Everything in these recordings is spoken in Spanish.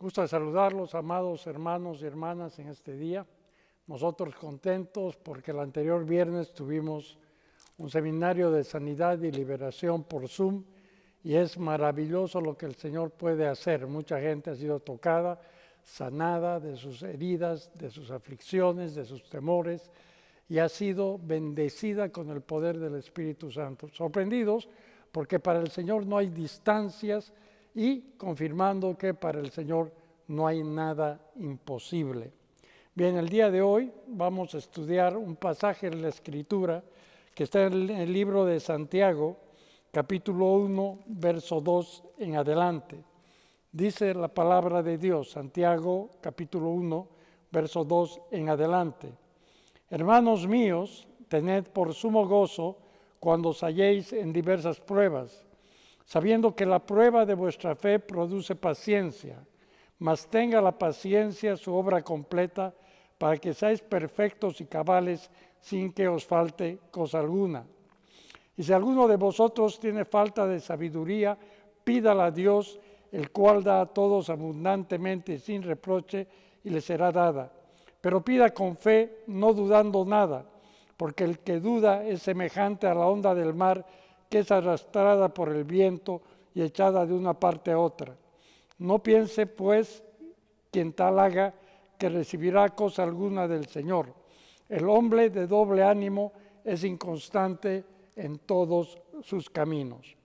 Gusto saludarlos, amados hermanos y hermanas, en este día. Nosotros contentos porque el anterior viernes tuvimos un seminario de sanidad y liberación por Zoom y es maravilloso lo que el Señor puede hacer. Mucha gente ha sido tocada, sanada de sus heridas, de sus aflicciones, de sus temores y ha sido bendecida con el poder del Espíritu Santo. Sorprendidos porque para el Señor no hay distancias y confirmando que para el Señor no hay nada imposible. Bien, el día de hoy vamos a estudiar un pasaje de la Escritura que está en el libro de Santiago, capítulo 1, verso 2 en adelante. Dice la palabra de Dios, Santiago, capítulo 1, verso 2 en adelante. Hermanos míos, tened por sumo gozo cuando os halléis en diversas pruebas, sabiendo que la prueba de vuestra fe produce paciencia, mas tenga la paciencia su obra completa, para que seáis perfectos y cabales sin que os falte cosa alguna. Y si alguno de vosotros tiene falta de sabiduría, pídala a Dios, el cual da a todos abundantemente sin reproche, y le será dada. Pero pida con fe, no dudando nada, porque el que duda es semejante a la onda del mar, que es arrastrada por el viento y echada de una parte a otra. No piense, pues, quien tal haga, que recibirá cosa alguna del Señor. El hombre de doble ánimo es inconstante en todos sus caminos.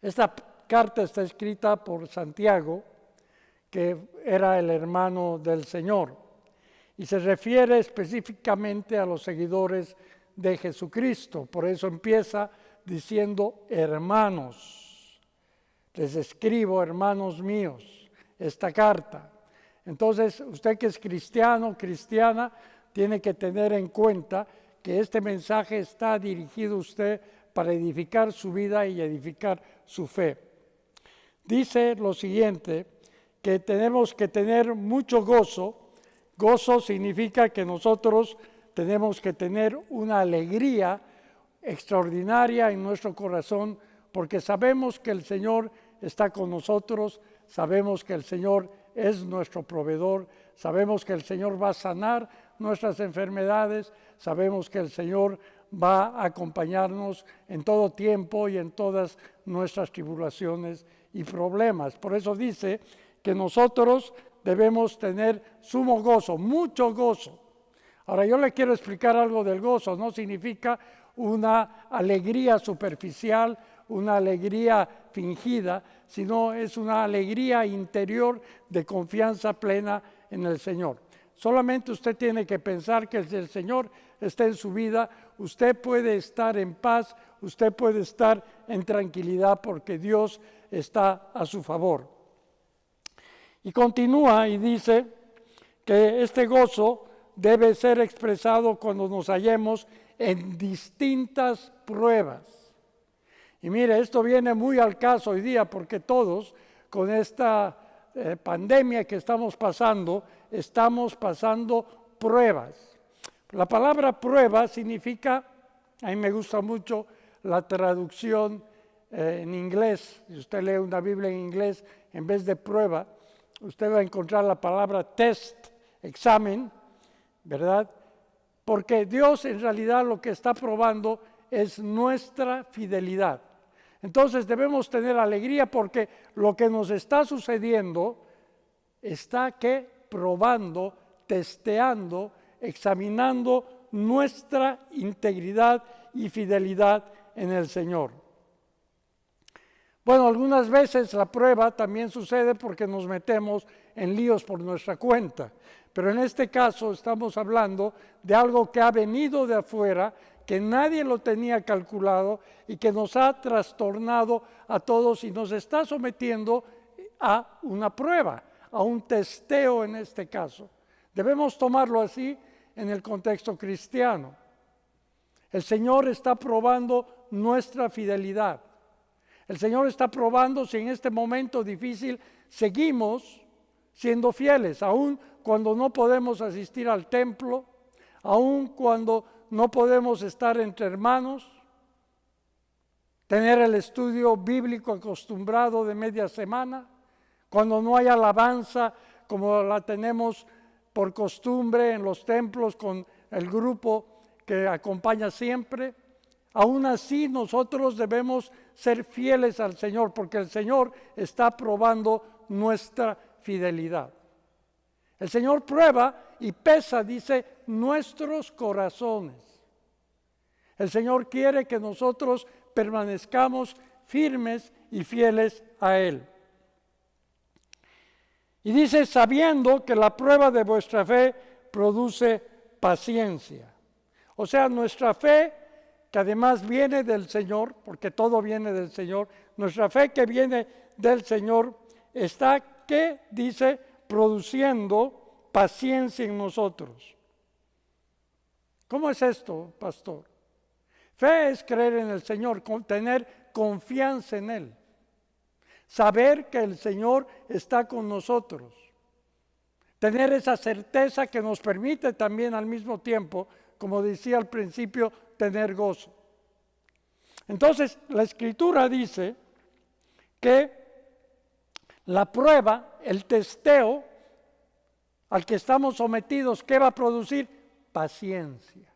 Esta carta está escrita por Santiago, que era el hermano del Señor, y se refiere específicamente a los seguidores de Jesucristo. Por eso empieza diciendo hermanos. Les escribo, hermanos míos, esta carta. Entonces, usted que es cristiano, cristiana, tiene que tener en cuenta que este mensaje está dirigido a usted para edificar su vida y edificar su fe. Dice lo siguiente, que tenemos que tener mucho gozo. Gozo significa que nosotros tenemos que tener una alegría extraordinaria en nuestro corazón, porque sabemos que el Señor está con nosotros, sabemos que el Señor es nuestro proveedor, sabemos que el Señor va a sanar nuestras enfermedades, sabemos que el Señor va a acompañarnos en todo tiempo y en todas nuestras tribulaciones y problemas. Por eso dice que nosotros debemos tener sumo gozo, mucho gozo. Ahora yo le quiero explicar algo del gozo. No significa una alegría superficial, una alegría fingida, sino es una alegría interior de confianza plena en el Señor. Solamente usted tiene que pensar que si el Señor está en su vida, usted puede estar en paz, usted puede estar en tranquilidad porque Dios está a su favor. Y continúa y dice que este gozo debe ser expresado cuando nos hallemos en distintas pruebas. Y mire, esto viene muy al caso hoy día porque todos con esta pandemia que estamos pasando pruebas. La palabra prueba significa, a mí me gusta mucho la traducción en inglés. Si usted lee una Biblia en inglés, en vez de prueba, usted va a encontrar la palabra test, examen, ¿verdad? Porque Dios en realidad lo que está probando es nuestra fidelidad. Entonces debemos tener alegría porque lo que nos está sucediendo está probando, testeando, examinando nuestra integridad y fidelidad en el Señor. Bueno, algunas veces la prueba también sucede porque nos metemos en líos por nuestra cuenta, pero en este caso estamos hablando de algo que ha venido de afuera, que nadie lo tenía calculado y que nos ha trastornado a todos y nos está sometiendo a una prueba, a un testeo en este caso. Debemos tomarlo así en el contexto cristiano. El Señor está probando nuestra fidelidad. El Señor está probando si en este momento difícil seguimos siendo fieles, aun cuando no podemos asistir al templo, aun cuando no podemos estar entre hermanos, tener el estudio bíblico acostumbrado de media semana, cuando no hay alabanza como la tenemos por costumbre en los templos con el grupo que acompaña siempre, aún así nosotros debemos ser fieles al Señor, porque el Señor está probando nuestra fidelidad. El Señor prueba y pesa, dice, nuestros corazones. El Señor quiere que nosotros permanezcamos firmes y fieles a Él. Y dice, sabiendo que la prueba de vuestra fe produce paciencia. O sea, nuestra fe, que además viene del Señor, porque todo viene del Señor, nuestra fe que viene del Señor está, ¿qué? Dice, produciendo paciencia en nosotros. ¿Cómo es esto, pastor? Fe es creer en el Señor, tener confianza en Él. Saber que el Señor está con nosotros. Tener esa certeza que nos permite también al mismo tiempo, como decía al principio, tener gozo. Entonces, la Escritura dice que la prueba, el testeo al que estamos sometidos, ¿qué va a producir? Paciencia.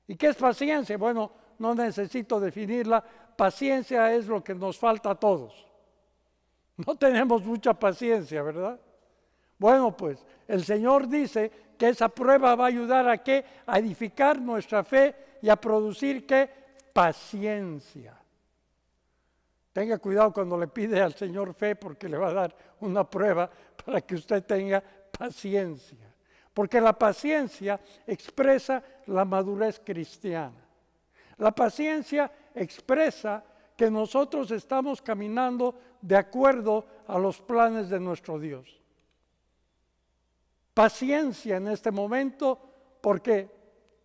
¿Y qué es paciencia? Bueno, no necesito definirla. Paciencia es lo que nos falta a todos. No tenemos mucha paciencia, ¿verdad? Bueno, pues el Señor dice que esa prueba va a ayudar a ¿qué? A edificar nuestra fe y a producir ¿qué? Paciencia. Tenga cuidado cuando le pide al Señor fe, porque le va a dar una prueba para que usted tenga paciencia. Porque la paciencia expresa la madurez cristiana. La paciencia expresa que nosotros estamos caminando de acuerdo a los planes de nuestro Dios. Paciencia en este momento, porque,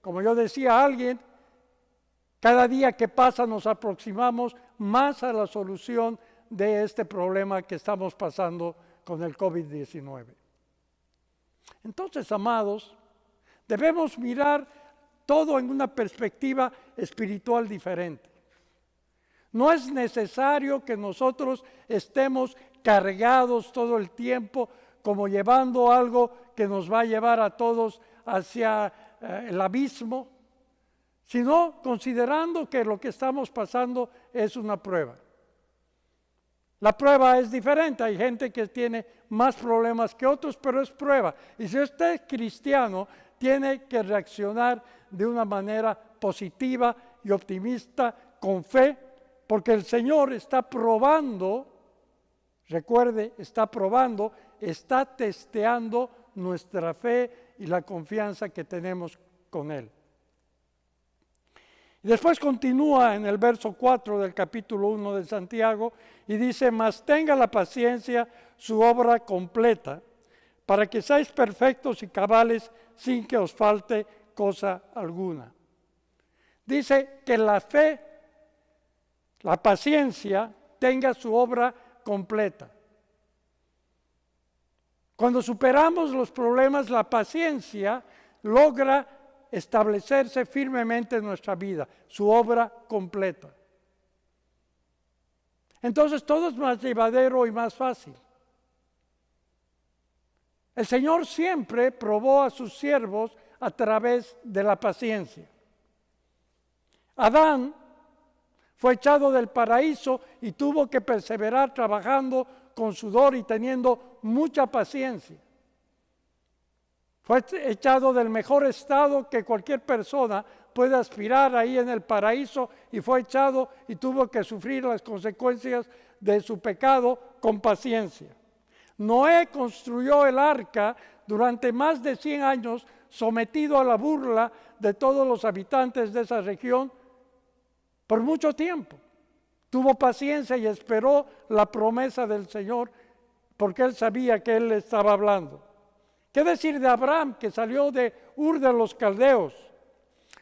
como yo decía a alguien, cada día que pasa nos aproximamos más a la solución de este problema que estamos pasando con el COVID-19. Entonces, amados, debemos mirar todo en una perspectiva espiritual diferente. No es necesario que nosotros estemos cargados todo el tiempo como llevando algo que nos va a llevar a todos hacia el abismo, sino considerando que lo que estamos pasando es una prueba. La prueba es diferente, hay gente que tiene más problemas que otros, pero es prueba. Y si usted es cristiano, tiene que reaccionar de una manera positiva y optimista, con fe, porque el Señor está probando, recuerde, está testeando nuestra fe y la confianza que tenemos con Él. Y después continúa en el verso 4 del capítulo 1 de Santiago y dice, mas tenga la paciencia su obra completa, para que seáis perfectos y cabales sin que os falte cosa alguna. Dice que la fe, la paciencia, tenga su obra completa. Cuando superamos los problemas, la paciencia logra establecerse firmemente en nuestra vida, su obra completa. Entonces todo es más llevadero y más fácil. El Señor siempre probó a sus siervos a través de la paciencia. Adán fue echado del paraíso y tuvo que perseverar trabajando con sudor y teniendo mucha paciencia. Fue echado del mejor estado que cualquier persona puede aspirar ahí en el paraíso y fue echado y tuvo que sufrir las consecuencias de su pecado con paciencia. Noé construyó el arca durante más de 100 años, sometido a la burla de todos los habitantes de esa región por mucho tiempo. Tuvo paciencia y esperó la promesa del Señor porque él sabía que él le estaba hablando. ¿Qué decir de Abraham, que salió de Ur de los Caldeos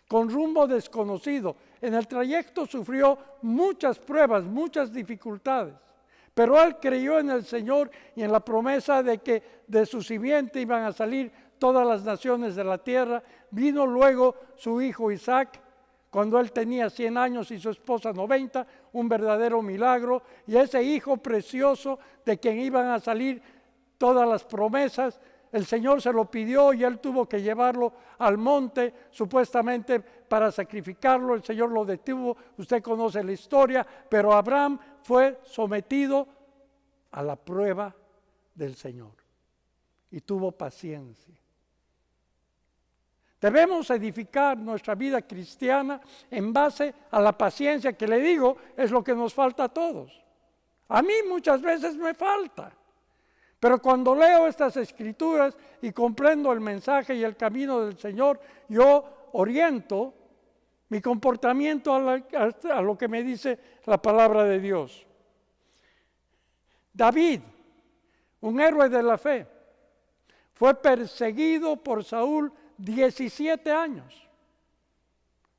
con rumbo desconocido? En el trayecto sufrió muchas pruebas, muchas dificultades, pero él creyó en el Señor y en la promesa de que de su simiente iban a salir todas las naciones de la tierra. Vino luego su hijo Isaac cuando él tenía 100 años y su esposa 90, un verdadero milagro. Y ese hijo precioso de quien iban a salir todas las promesas, el Señor se lo pidió y él tuvo que llevarlo al monte, supuestamente para sacrificarlo. El Señor lo detuvo, usted conoce la historia, pero Abraham fue sometido a la prueba del Señor y tuvo paciencia. Debemos edificar nuestra vida cristiana en base a la paciencia, que le digo, es lo que nos falta a todos. A mí muchas veces me falta. Pero cuando leo estas escrituras y comprendo el mensaje y el camino del Señor, yo oriento mi comportamiento a lo que me dice la palabra de Dios. David, un héroe de la fe, fue perseguido por Saúl 17 años.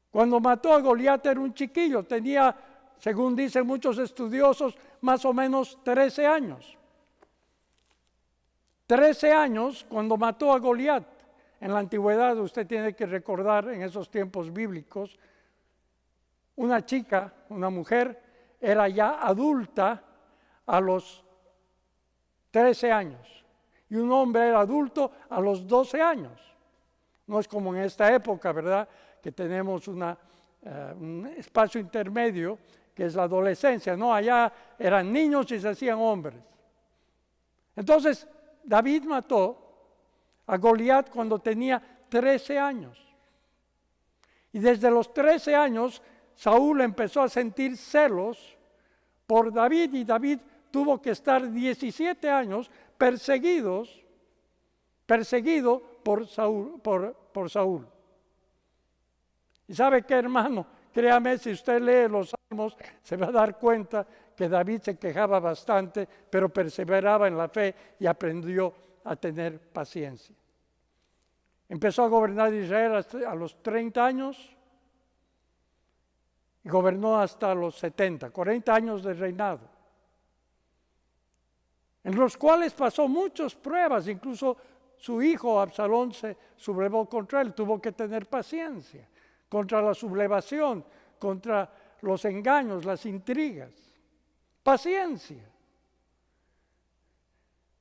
Cuando mató a Goliat era un chiquillo, tenía, según dicen muchos estudiosos, más o menos 13 años. 13 años cuando mató a Goliat. En la antigüedad, usted tiene que recordar, en esos tiempos bíblicos, una chica, una mujer, era ya adulta a los 13 años y un hombre era adulto a los 12 años. No es como en esta época, ¿verdad?, que tenemos un espacio intermedio que es la adolescencia. No, allá eran niños y se hacían hombres. Entonces, David mató a Goliat cuando tenía 13 años. Y desde los 13 años, Saúl empezó a sentir celos por David y David tuvo que estar 17 años perseguido por Saúl. ¿Y sabe qué, hermano? Créame, si usted lee los Salmos, se va a dar cuenta que David se quejaba bastante, pero perseveraba en la fe y aprendió a tener paciencia. Empezó a gobernar Israel a los 30 años y gobernó hasta los 70, 40 años de reinado, en los cuales pasó muchas pruebas. Incluso su hijo Absalón se sublevó contra él, tuvo que tener paciencia contra la sublevación, contra los engaños, las intrigas. Paciencia.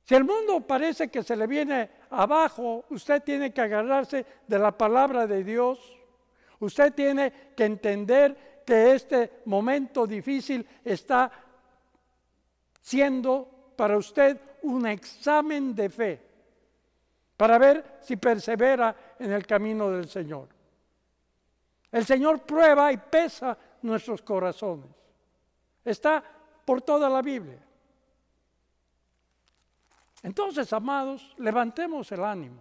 Si el mundo parece que se le viene abajo, usted tiene que agarrarse de la palabra de Dios. Usted tiene que entender que este momento difícil está siendo para usted un examen de fe, para ver si persevera en el camino del Señor. El Señor prueba y pesa nuestros corazones. Está por toda la Biblia. Entonces, amados, levantemos el ánimo.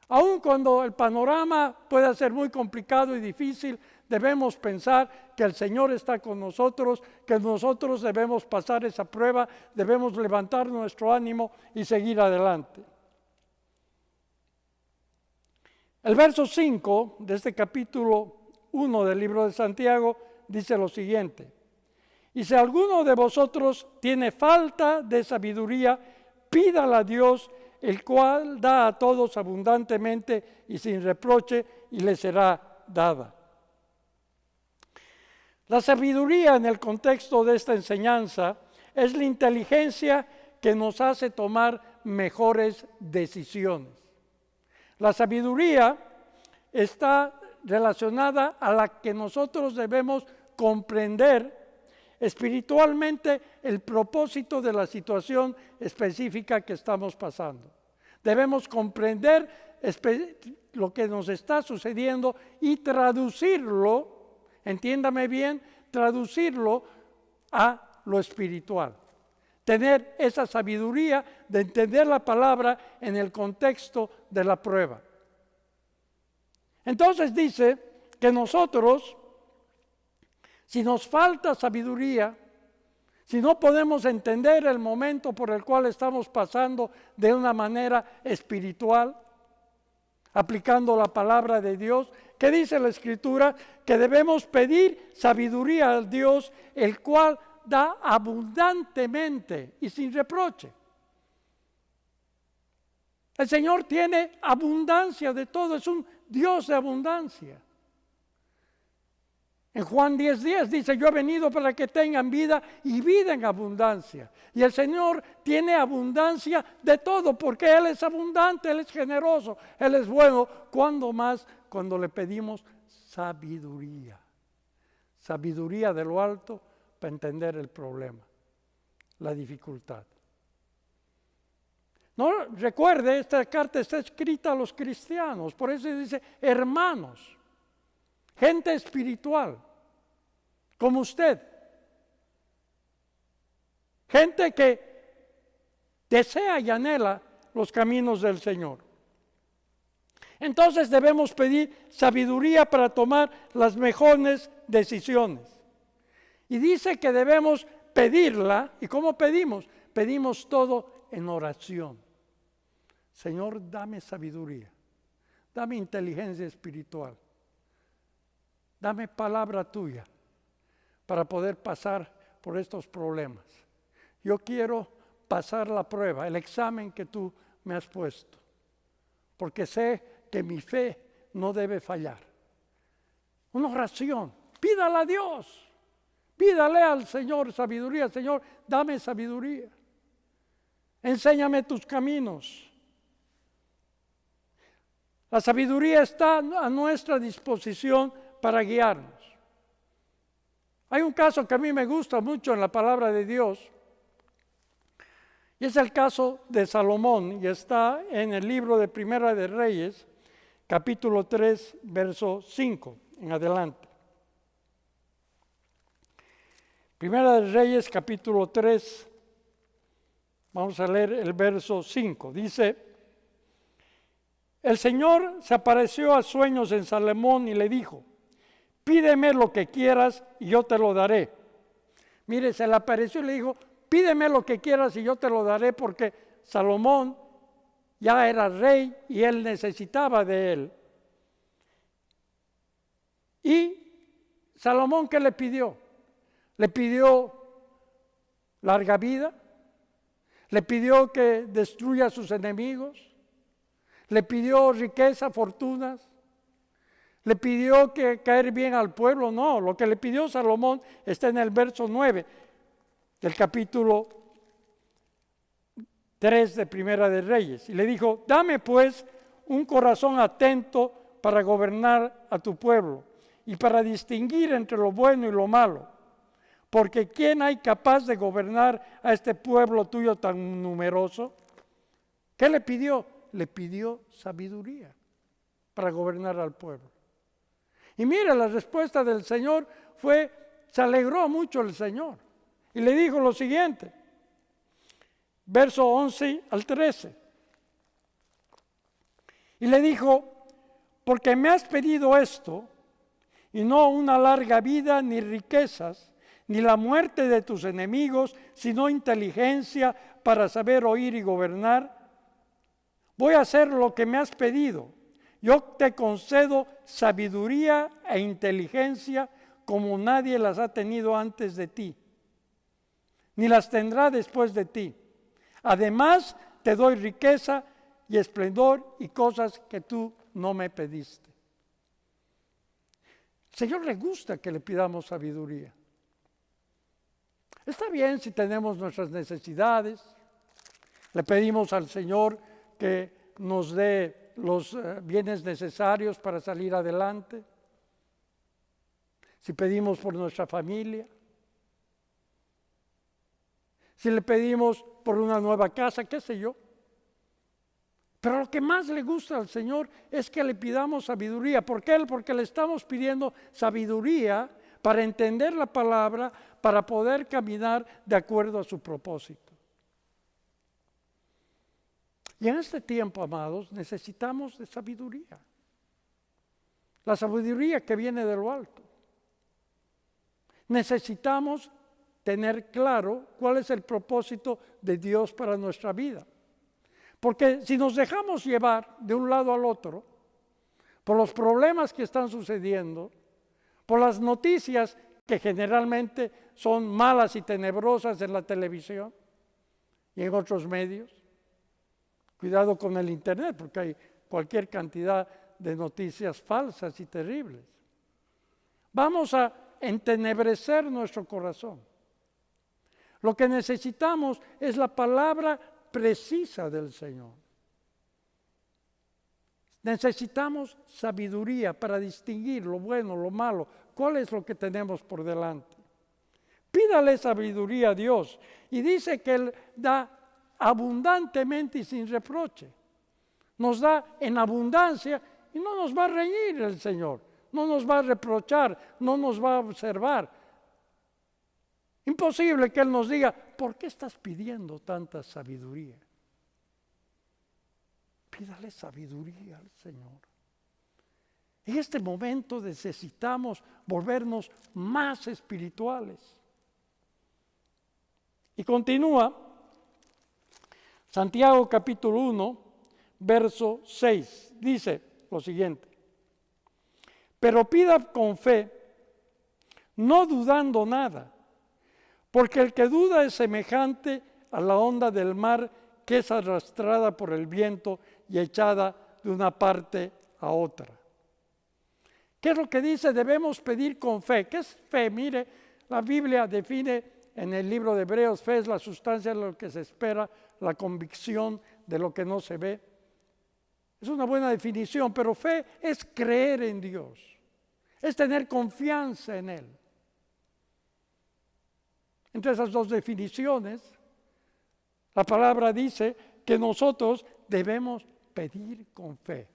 Aun cuando el panorama pueda ser muy complicado y difícil, debemos pensar que el Señor está con nosotros, que nosotros debemos pasar esa prueba, debemos levantar nuestro ánimo y seguir adelante. El verso 5 de este capítulo 1 del libro de Santiago dice lo siguiente: y si alguno de vosotros tiene falta de sabiduría, pídala a Dios, el cual da a todos abundantemente y sin reproche, y le será dada. La sabiduría en el contexto de esta enseñanza es la inteligencia que nos hace tomar mejores decisiones. La sabiduría está relacionada a la que nosotros debemos comprender espiritualmente el propósito de la situación específica que estamos pasando. Debemos comprender lo que nos está sucediendo y traducirlo, entiéndame bien, traducirlo a lo espiritual. Tener esa sabiduría de entender la palabra en el contexto de la prueba. Entonces dice que nosotros, si nos falta sabiduría, si no podemos entender el momento por el cual estamos pasando de una manera espiritual, aplicando la palabra de Dios, ¿qué dice la Escritura? Que debemos pedir sabiduría al Dios, el cual da abundantemente y sin reproche. El Señor tiene abundancia de todo, es un Dios de abundancia. En Juan 10:10 dice, yo he venido para que tengan vida y vida en abundancia. Y el Señor tiene abundancia de todo porque Él es abundante, Él es generoso, Él es bueno. ¿Cuándo más? Cuando le pedimos sabiduría. Sabiduría de lo alto para entender el problema, la dificultad. No, recuerde, esta carta está escrita a los cristianos, por eso dice hermanos. Gente espiritual, como usted. Gente que desea y anhela los caminos del Señor. Entonces debemos pedir sabiduría para tomar las mejores decisiones. Y dice que debemos pedirla. ¿Y cómo pedimos? Pedimos todo en oración. Señor, dame sabiduría. Dame inteligencia espiritual. Dame palabra tuya para poder pasar por estos problemas. Yo quiero pasar la prueba, el examen que tú me has puesto, porque sé que mi fe no debe fallar. Una oración, pídala a Dios, pídale al Señor sabiduría. Señor, dame sabiduría. Enséñame tus caminos. La sabiduría está a nuestra disposición para guiarnos. Hay un caso que a mí me gusta mucho en la palabra de Dios, y es el caso de Salomón, y está en el libro de Primera de Reyes, capítulo 3, verso 5 en adelante. Primera de Reyes, capítulo 3, vamos a leer el verso 5. Dice, el Señor se apareció a sueños en Salomón y le dijo, pídeme lo que quieras y yo te lo daré. Mire, se le apareció y le dijo, pídeme lo que quieras y yo te lo daré, porque Salomón ya era rey y él necesitaba de él. Y Salomón, ¿qué le pidió? Le pidió larga vida, le pidió que destruya a sus enemigos, le pidió riqueza, fortunas, le pidió que caer bien al pueblo. No, lo que le pidió Salomón está en el verso 9 del capítulo 3 de Primera de Reyes. Y le dijo, dame pues un corazón atento para gobernar a tu pueblo y para distinguir entre lo bueno y lo malo. Porque ¿quién hay capaz de gobernar a este pueblo tuyo tan numeroso? ¿Qué le pidió? Le pidió sabiduría para gobernar al pueblo. Y mira, la respuesta del Señor se alegró mucho el Señor. Y le dijo lo siguiente, verso 11 al 13. Y le dijo, porque me has pedido esto, y no una larga vida, ni riquezas, ni la muerte de tus enemigos, sino inteligencia para saber oír y gobernar, voy a hacer lo que me has pedido. Yo te concedo sabiduría e inteligencia como nadie las ha tenido antes de ti, ni las tendrá después de ti. Además, te doy riqueza y esplendor y cosas que tú no me pediste. Al Señor le gusta que le pidamos sabiduría. Está bien si tenemos nuestras necesidades, le pedimos al Señor que nos dé los bienes necesarios para salir adelante. Si pedimos por nuestra familia, si le pedimos por una nueva casa, qué sé yo. Pero lo que más le gusta al Señor es que le pidamos sabiduría. ¿Por qué? Porque le estamos pidiendo sabiduría para entender la palabra, para poder caminar de acuerdo a su propósito. Y en este tiempo, amados, necesitamos de sabiduría. La sabiduría que viene de lo alto. Necesitamos tener claro cuál es el propósito de Dios para nuestra vida. Porque si nos dejamos llevar de un lado al otro, por los problemas que están sucediendo, por las noticias que generalmente son malas y tenebrosas en la televisión y en otros medios, cuidado con el internet, porque hay cualquier cantidad de noticias falsas y terribles. Vamos a entenebrecer nuestro corazón. Lo que necesitamos es la palabra precisa del Señor. Necesitamos sabiduría para distinguir lo bueno, lo malo, cuál es lo que tenemos por delante. Pídale sabiduría a Dios y dice que Él da abundantemente y sin reproche. Nos da en abundancia y no nos va a reñir el Señor, no nos va a reprochar, no nos va a observar. Imposible que Él nos diga, ¿por qué estás pidiendo tanta sabiduría? Pídale sabiduría al Señor. En este momento necesitamos volvernos más espirituales. Y continúa Santiago capítulo 1, verso 6. Dice lo siguiente: pero pida con fe, no dudando nada, porque el que duda es semejante a la onda del mar que es arrastrada por el viento y echada de una parte a otra. ¿Qué es lo que dice? Debemos pedir con fe. ¿Qué es fe? Mire, la Biblia define en el libro de Hebreos, fe es la sustancia de lo que se espera, la convicción de lo que no se ve. Es una buena definición, pero fe es creer en Dios, es tener confianza en Él. Entre esas dos definiciones, la palabra dice que nosotros debemos pedir con fe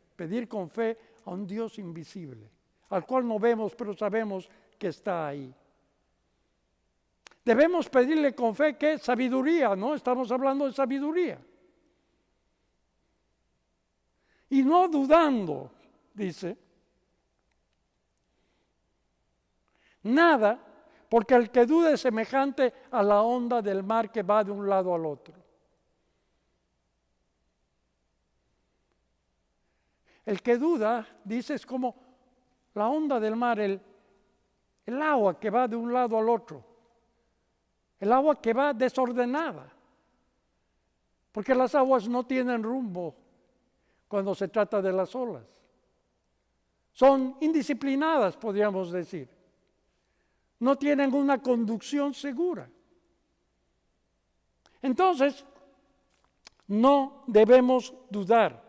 a un Dios invisible, al cual no vemos, pero sabemos que está ahí. Debemos pedirle con fe que sabiduría, ¿no? Estamos hablando de sabiduría. Y no dudando, dice, nada, porque el que duda es semejante a la onda del mar que va de un lado al otro. El que duda, dice, es como la onda del mar, el agua que va de un lado al otro. El agua que va desordenada. Porque las aguas no tienen rumbo cuando se trata de las olas. Son indisciplinadas, podríamos decir. No tienen una conducción segura. Entonces, no debemos dudar.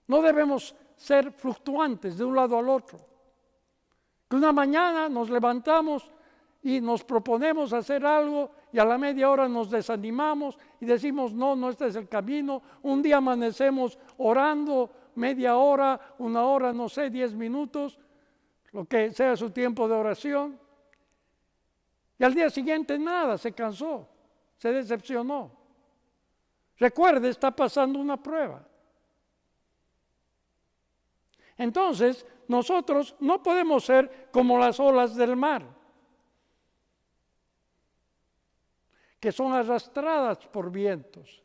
No debemos ser fluctuantes de un lado al otro. Que una mañana nos levantamos y nos proponemos hacer algo y a la media hora nos desanimamos y decimos, no, este es el camino. Un día amanecemos orando media hora, una hora, 10 minutos, lo que sea su tiempo de oración. Y al día siguiente nada, se cansó, se decepcionó. Recuerde, está pasando una prueba. Entonces, nosotros no podemos ser como las olas del mar, que son arrastradas por vientos.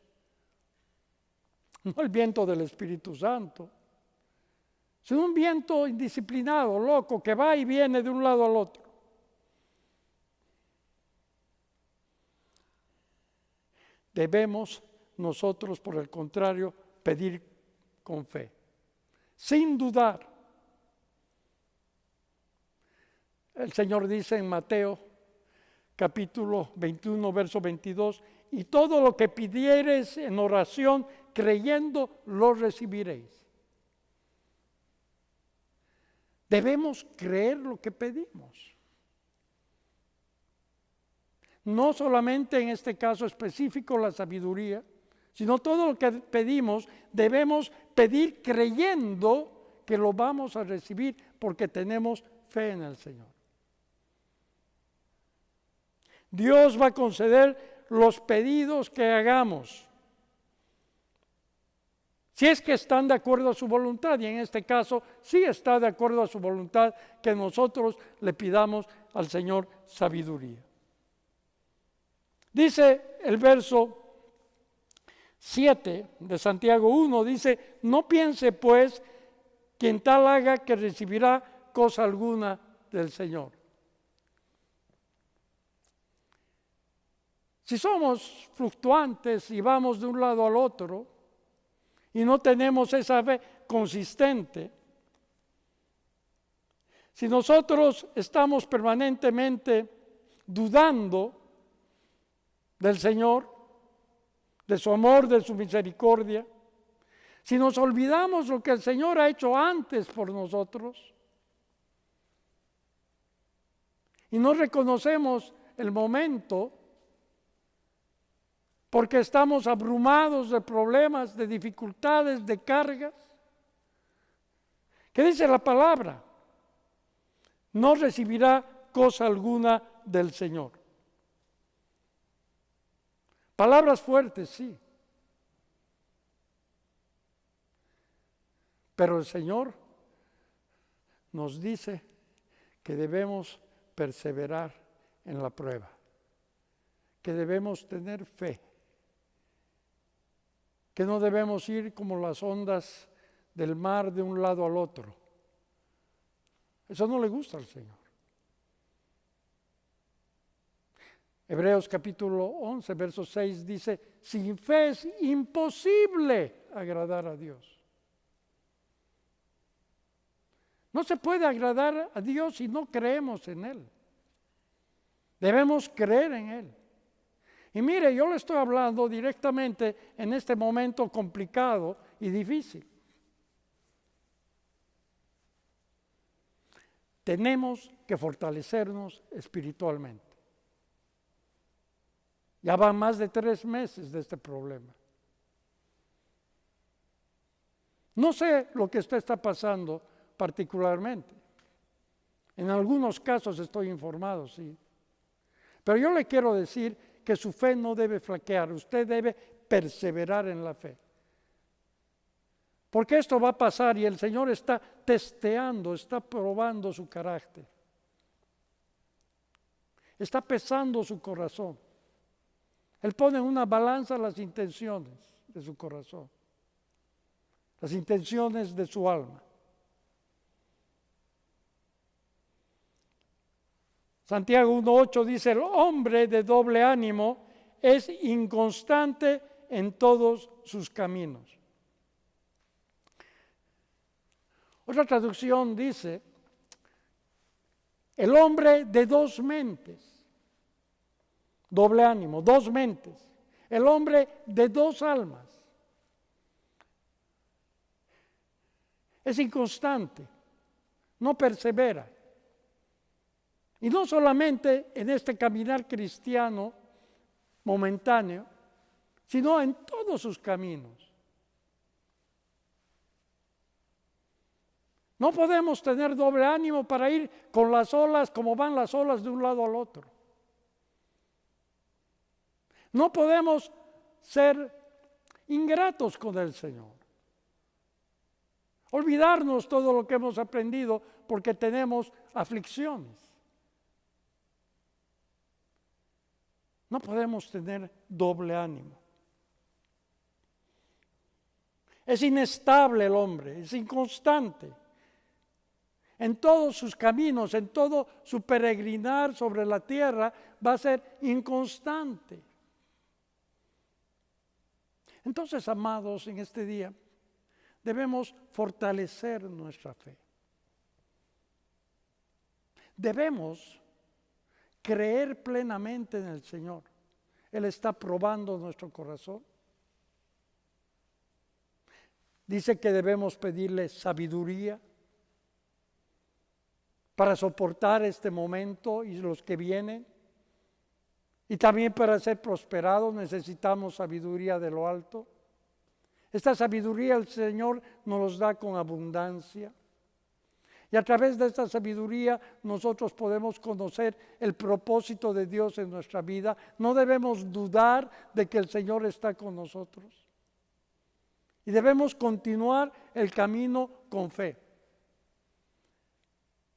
No el viento del Espíritu Santo, sino un viento indisciplinado, loco, que va y viene de un lado al otro. Debemos nosotros, por el contrario, pedir con fe, sin dudar. El Señor dice en Mateo capítulo 21, verso 22, y todo lo que pidiereis en oración, creyendo, lo recibiréis. Debemos creer lo que pedimos. No solamente en este caso específico la sabiduría, sino todo lo que pedimos debemos pedir creyendo que lo vamos a recibir porque tenemos fe en el Señor. Dios va a conceder los pedidos que hagamos, si es que están de acuerdo a su voluntad, y en este caso sí está de acuerdo a su voluntad que nosotros le pidamos al Señor sabiduría. Dice el verso 7 de Santiago 1, dice, no piense pues quien tal haga que recibirá cosa alguna del Señor. Si somos fluctuantes y vamos de un lado al otro y no tenemos esa fe consistente, Si nosotros estamos permanentemente dudando del Señor, de su amor, de su misericordia, si nos olvidamos lo que el Señor ha hecho antes por nosotros y no reconocemos el momento porque estamos abrumados de problemas, de dificultades, de cargas, ¿qué dice la palabra? No recibirá cosa alguna del Señor. Palabras fuertes, sí. Pero el Señor nos dice que debemos perseverar en la prueba, que debemos tener fe, que no debemos ir como las ondas del mar de un lado al otro. Eso no le gusta al Señor. Hebreos capítulo 11, verso 6 dice, sin fe es imposible agradar a Dios. No se puede agradar a Dios si no creemos en Él. Debemos creer en Él. Y mire, yo le estoy hablando directamente en este momento complicado y difícil. Tenemos que fortalecernos espiritualmente. Ya van más de 3 meses de este problema. No sé lo que usted está pasando particularmente. En algunos casos estoy informado, sí. Pero yo le quiero decir que su fe no debe flaquear, usted debe perseverar en la fe. Porque esto va a pasar y el Señor está testeando, está probando su carácter. Está pesando su corazón. Él pone en una balanza las intenciones de su corazón, las intenciones de su alma. Santiago 1:8 dice, el hombre de doble ánimo es inconstante en todos sus caminos. Otra traducción dice, el hombre de 2 mentes, doble ánimo, 2 mentes, el hombre de 2 almas. Es inconstante, no persevera. Y no solamente en este caminar cristiano momentáneo, sino en todos sus caminos. No podemos tener doble ánimo para ir con las olas como van las olas de un lado al otro. No podemos ser ingratos con el Señor. Olvidarnos todo lo que hemos aprendido porque tenemos aflicciones. No podemos tener doble ánimo. Es inestable el hombre, es inconstante. En todos sus caminos, en todo su peregrinar sobre la tierra, va a ser inconstante. Entonces, amados, en este día debemos fortalecer nuestra fe. Debemos creer plenamente en el Señor. Él está probando nuestro corazón. Dice que debemos pedirle sabiduría para soportar este momento y los que vienen. Y también para ser prosperados necesitamos sabiduría de lo alto. Esta sabiduría el Señor nos los da con abundancia. Y a través de esta sabiduría nosotros podemos conocer el propósito de Dios en nuestra vida. No debemos dudar de que el Señor está con nosotros. Y debemos continuar el camino con fe.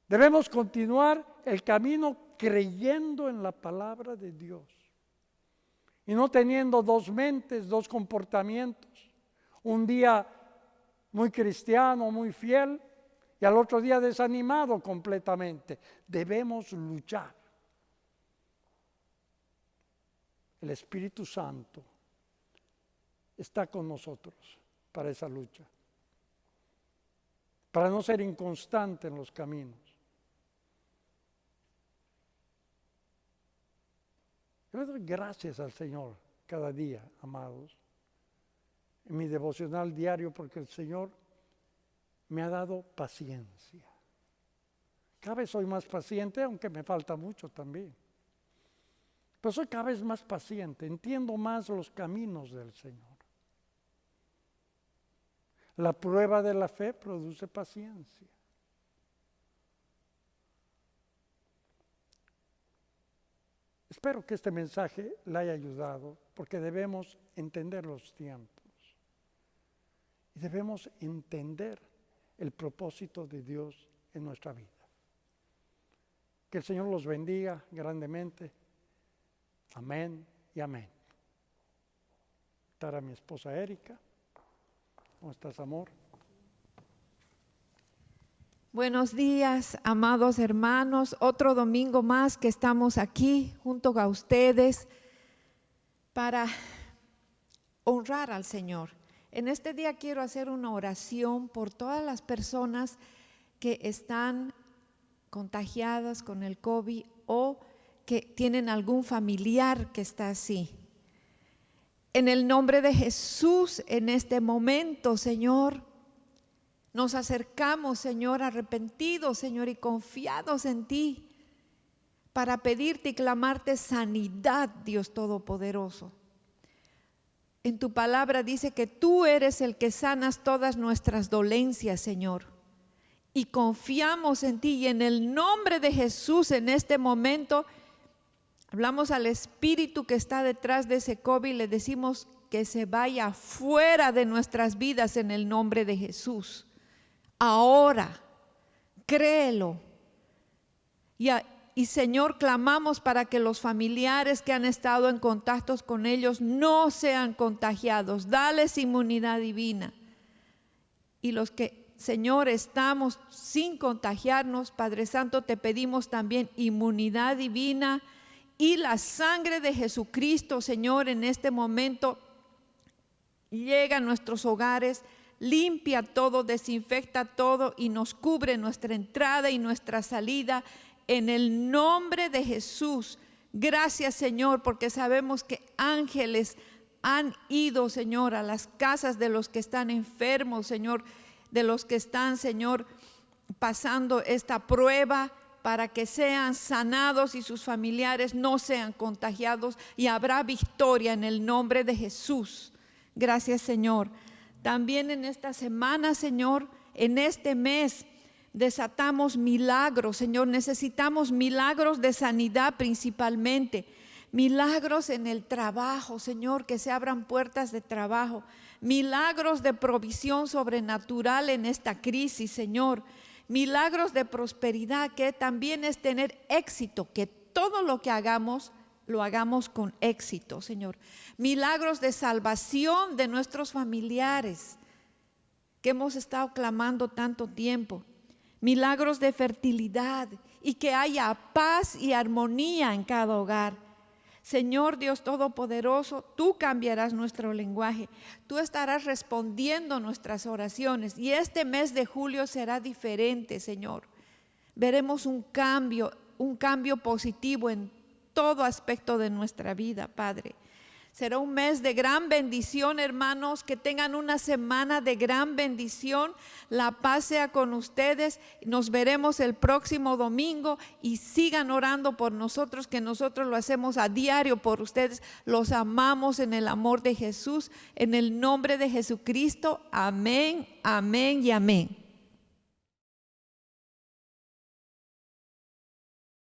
Debemos continuar el camino creyendo en la palabra de Dios. Y no teniendo 2 mentes, 2 comportamientos. Un día muy cristiano, muy fiel, y al otro día desanimado completamente. Debemos luchar. El Espíritu Santo está con nosotros para esa lucha. Para no ser inconstante en los caminos. Yo le doy gracias al Señor cada día, amados, en mi devocional diario, porque el Señor me ha dado paciencia. Cada vez soy más paciente, aunque me falta mucho también. Pero soy cada vez más paciente, entiendo más los caminos del Señor. La prueba de la fe produce paciencia. Espero que este mensaje le haya ayudado, porque debemos entender los tiempos y debemos entender el propósito de Dios en nuestra vida. Que el Señor los bendiga grandemente. Amén y amén. Estará mi esposa Erika. ¿Cómo estás, amor? Buenos días, amados hermanos. Otro domingo más que estamos aquí junto a ustedes para honrar al Señor. En este día quiero hacer una oración por todas las personas que están contagiadas con el COVID o que tienen algún familiar que está así. En el nombre de Jesús, en este momento, Señor, nos acercamos, Señor, arrepentidos, Señor, y confiados en ti para pedirte y clamarte sanidad, Dios Todopoderoso. En tu palabra dice que tú eres el que sanas todas nuestras dolencias, Señor. Y confiamos en ti y en el nombre de Jesús en este momento hablamos al espíritu que está detrás de ese COVID y le decimos que se vaya fuera de nuestras vidas en el nombre de Jesús. Ahora, créelo. Y Señor, clamamos para que los familiares que han estado en contactos con ellos no sean contagiados. Dales inmunidad divina. Y los que, Señor, estamos sin contagiarnos, Padre Santo, te pedimos también inmunidad divina y la sangre de Jesucristo, Señor, en este momento llega a nuestros hogares, limpia todo, desinfecta todo y nos cubre nuestra entrada y nuestra salida en el nombre de Jesús. Gracias, Señor, porque sabemos que ángeles han ido, Señor, a las casas de los que están enfermos, Señor, de los que están, Señor, pasando esta prueba para que sean sanados y sus familiares no sean contagiados, y habrá victoria en el nombre de Jesús. Gracias, Señor. También en esta semana, Señor, en este mes, desatamos milagros, Señor. Necesitamos milagros de sanidad principalmente. Milagros en el trabajo, Señor, que se abran puertas de trabajo. Milagros de provisión sobrenatural en esta crisis, Señor. Milagros de prosperidad, que también es tener éxito, que todo lo que hagamos lo hagamos con éxito, Señor. Milagros de salvación de nuestros familiares que hemos estado clamando tanto tiempo. Milagros de fertilidad y que haya paz y armonía en cada hogar. Señor Dios Todopoderoso, tú cambiarás nuestro lenguaje, tú estarás respondiendo nuestras oraciones y este mes de julio será diferente, Señor. Veremos un cambio positivo en todo aspecto de nuestra vida, Padre. Será un mes de gran bendición, hermanos, que tengan una semana de gran bendición. La paz sea con ustedes. Nos veremos el próximo domingo y sigan orando por nosotros, que nosotros lo hacemos a diario por ustedes. Los amamos en el amor de Jesús, en el nombre de Jesucristo. Amén, amén y amén.